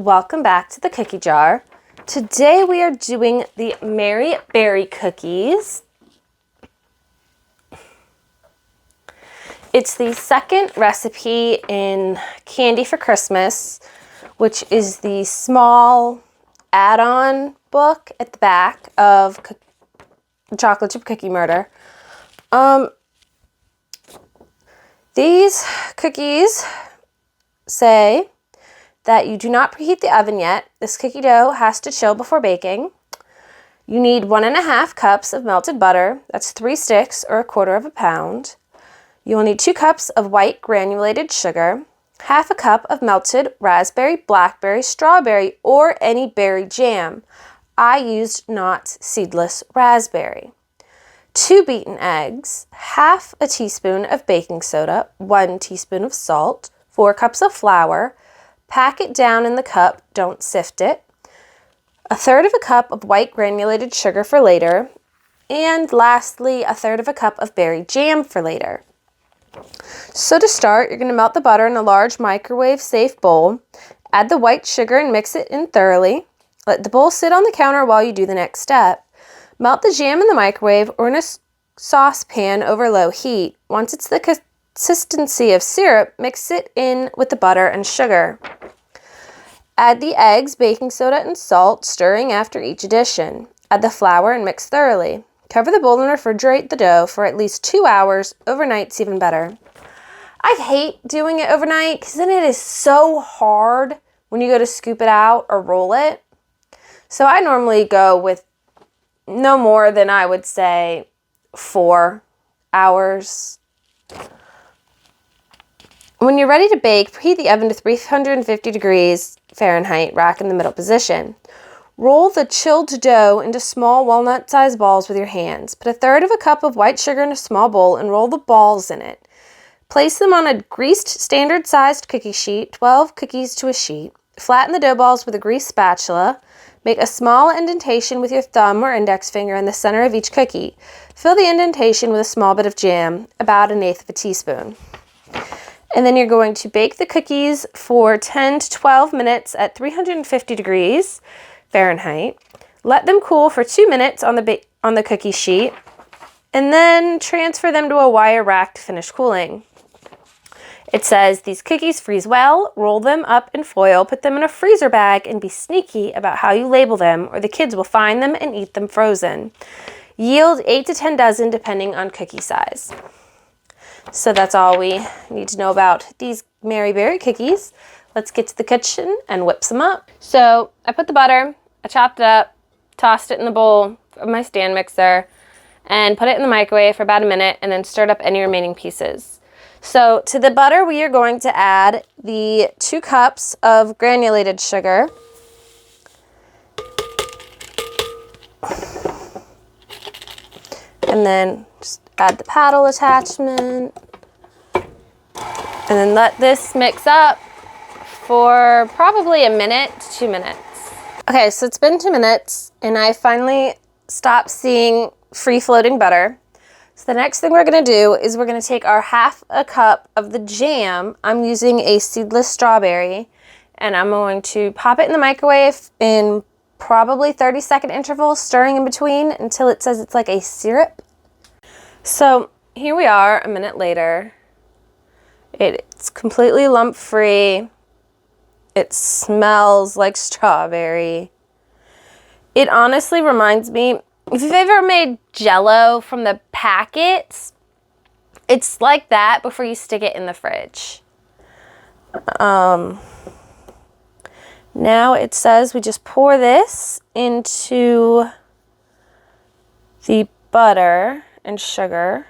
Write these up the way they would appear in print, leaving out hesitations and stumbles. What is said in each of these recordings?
welcome back to the cookie jar. Today we are doing the Mary Berry cookies. It's the second recipe in Candy for Christmas, which is the small add-on book at the back of Chocolate Chip Cookie Murder. These cookies say that you do not preheat the oven yet. This cookie dough has to chill before baking. You need 1.5 cups of melted butter. That's 3 sticks or 1/4 pound. You will need 2 cups of white granulated sugar, 1/2 cup of melted raspberry, blackberry, strawberry, or any berry jam. I used not seedless raspberry. 2 beaten eggs, 1/2 teaspoon of baking soda, 1 teaspoon of salt, 4 cups of flour. Pack it down in the cup, don't sift it. 1/3 cup of white granulated sugar for later. And lastly, 1/3 cup of berry jam for later. So to start, you're going to melt the butter in a large microwave-safe bowl. Add the white sugar and mix it in thoroughly. Let the bowl sit on the counter while you do the next step. Melt the jam in the microwave or in a saucepan over low heat. Once it's the consistency of syrup, mix it in with the butter and sugar. Add the eggs, baking soda, and salt, stirring after each addition. Add the flour and mix thoroughly. Cover the bowl and refrigerate the dough for at least 2 hours. Overnight's even better. I hate doing it overnight because then it is so hard when you go to scoop it out or roll it. So I normally go with no more than, I would say, 4 hours. When you're ready to bake, preheat the oven to 350 degrees Fahrenheit, rack in the middle position. Roll the chilled dough into small walnut-sized balls with your hands. Put 1/3 cup of white sugar in a small bowl and roll the balls in it. Place them on a greased standard-sized cookie sheet, 12 cookies to a sheet. Flatten the dough balls with a greased spatula. Make a small indentation with your thumb or index finger in the center of each cookie. Fill the indentation with a small bit of jam, about 1/8 teaspoon. And then you're going to bake the cookies for 10 to 12 minutes at 350 degrees Fahrenheit. Let them cool for 2 minutes on the cookie sheet, and then transfer them to a wire rack to finish cooling. It says these cookies freeze well. Roll them up in foil, put them in a freezer bag, and be sneaky about how you label them, or the kids will find them and eat them frozen. Yield 8 to 10 dozen depending on cookie size. So that's all we need to know about these Mary Berry cookies. Let's get to the kitchen and whip some up. So I put the butter, I chopped it up, tossed it in the bowl of my stand mixer, and put it in the microwave for about a minute, and then stirred up any remaining pieces. So to the butter, we are going to add the 2 cups of granulated sugar. And then just add the paddle attachment. And then let this mix up for probably a minute to 2 minutes. Okay, so it's been 2 minutes, and I finally stopped seeing free-floating butter. So the next thing we're going to do is we're going to take our 1/2 cup of the jam. I'm using a seedless strawberry, and I'm going to pop it in the microwave in probably 30-second intervals, stirring in between until it says it's like a syrup. So here we are a minute later. It's completely lump-free. It smells like strawberry. It honestly reminds me, if you've ever made Jell-O from the packets, it's like that before you stick it in the fridge. Now it says we just pour this into the butter and sugar.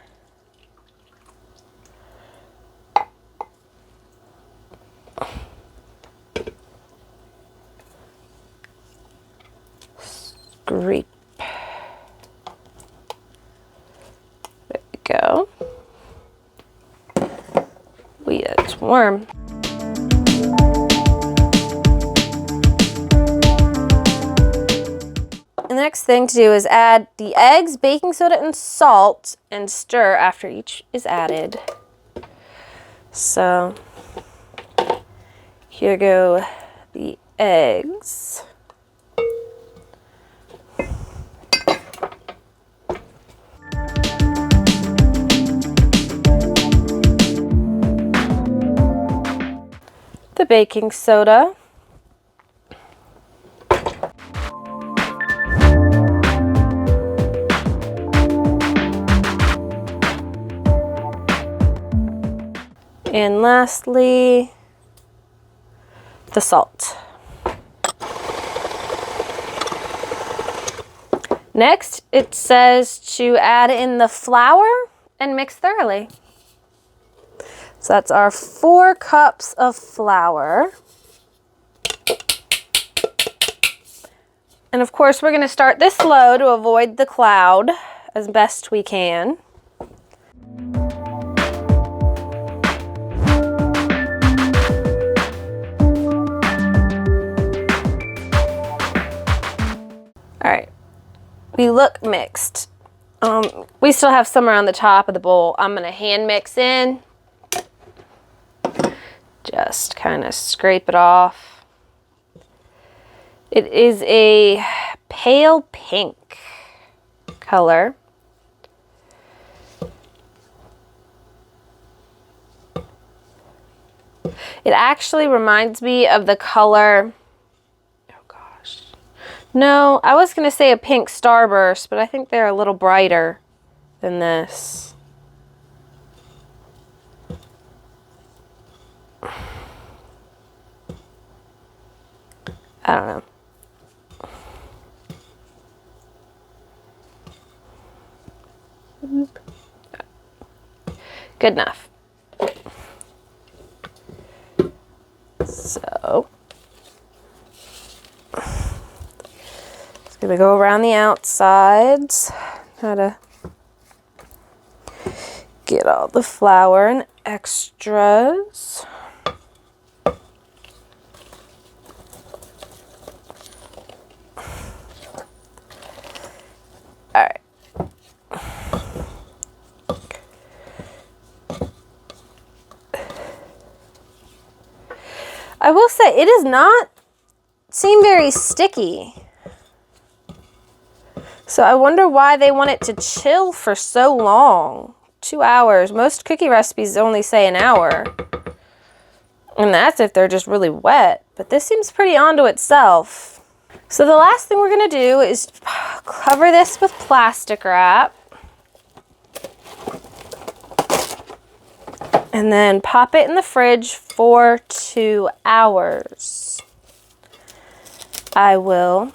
Scrape. There we go. It's warm. The next thing to do is add the eggs, baking soda, and salt, and stir after each is added. So here go the eggs. The baking soda. And lastly, the salt. Next, it says to add in the flour and mix thoroughly. So that's our 4 cups of flour. And of course, we're going to start this low to avoid the cloud as best we can. All right, we look mixed. We still have some around the top of the bowl. I'm gonna hand mix in. Just kind of scrape it off. It is a pale pink color. It actually reminds me of the color, oh gosh. No, I was gonna say a pink starburst, but I think they're a little brighter than this. I don't know. Good enough. So, just gonna go around the outsides, try to get all the flour and extras. All right. I will say it does not seem very sticky. So I wonder why they want it to chill for so long. 2 hours. Most cookie recipes only say an hour. And that's if they're just really wet. But this seems pretty onto itself. So the last thing we're going to do is cover this with plastic wrap. And then pop it in the fridge for 2 hours. I will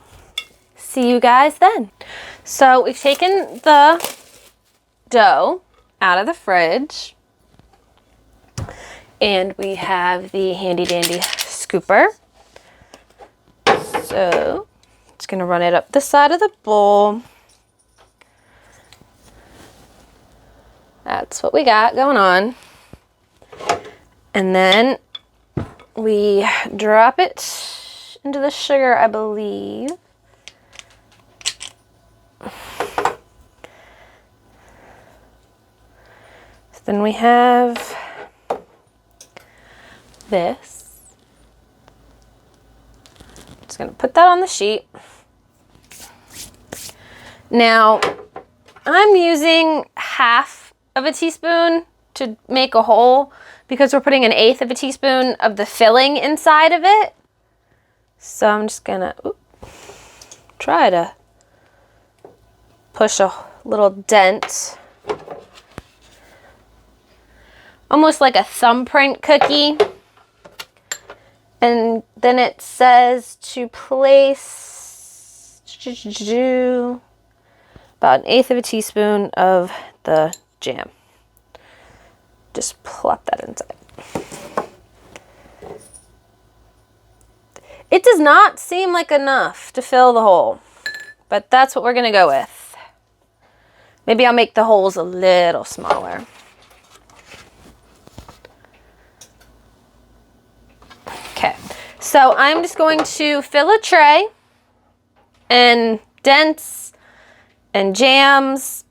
see you guys then. So we've taken the dough out of the fridge. And we have the handy dandy scooper. So it's going to run it up the side of the bowl. That's what we got going on. And then we drop it into the sugar, I believe. So then we have this. Just gonna put that on the sheet. Now, I'm using half of a teaspoon to make a hole because we're putting 1/8 of a teaspoon of the filling inside of it. So I'm just gonna try to push a little dent. Almost like a thumbprint cookie. And then it says to place about 1/8 of a teaspoon of the jam. Just plop that inside. It does not seem like enough to fill the hole, but that's what we're gonna go with. Maybe I'll make the holes a little smaller. Okay, so I'm just going to fill a tray and dents and jams,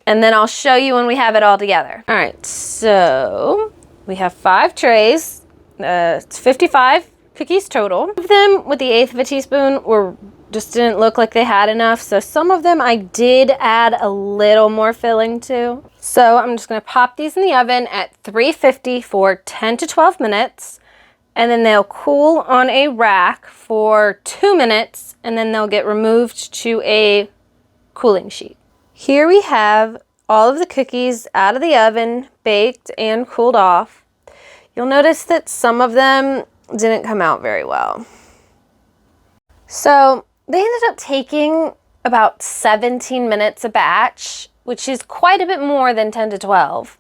and then I'll show you when we have it all together. All right, so we have 5 trays. It's 55 cookies total. Some of them with the 1/8 of a teaspoon just didn't look like they had enough. So some of them I did add a little more filling to. So I'm just gonna pop these in the oven at 350 for 10 to 12 minutes. And then they'll cool on a rack for 2 minutes, and then they'll get removed to a cooling sheet. Here we have all of the cookies out of the oven, baked and cooled off. You'll notice that some of them didn't come out very well. So they ended up taking about 17 minutes a batch, which is quite a bit more than 10 to 12.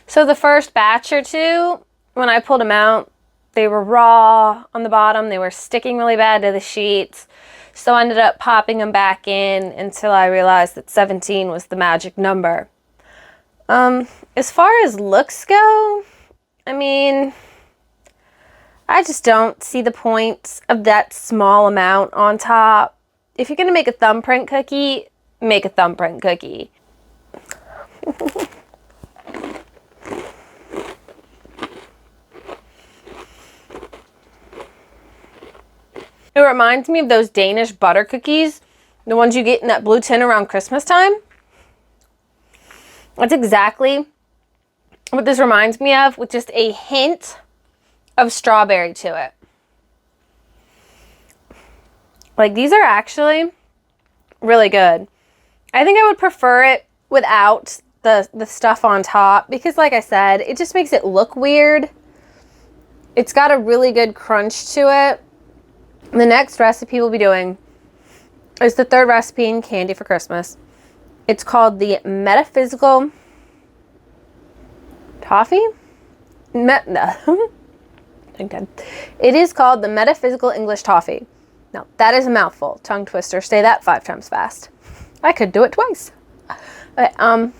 So the first batch or two, when I pulled them out, they were raw on the bottom. They were sticking really bad to the sheets. So I ended up popping them back in until I realized that 17 was the magic number. As far as looks go, I mean, I just don't see the point of that small amount on top. If you're gonna make a thumbprint cookie, make a thumbprint cookie. It reminds me of those Danish butter cookies, the ones you get in that blue tin around Christmas time. That's exactly what this reminds me of, with just a hint of strawberry to it. Like, these are actually really good. I think I would prefer it without the stuff on top because, like I said, it just makes it look weird. It's got a really good crunch to it. The next recipe we'll be doing is the third recipe in Candy for Christmas. It's called the Metaphysical Toffee? No. It is called the Metaphysical English Toffee. Now, that is a mouthful. Tongue twister. Say that 5 times fast. I could do it twice. Okay,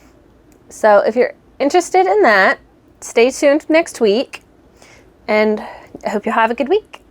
so if you're interested in that, stay tuned next week. And I hope you have a good week.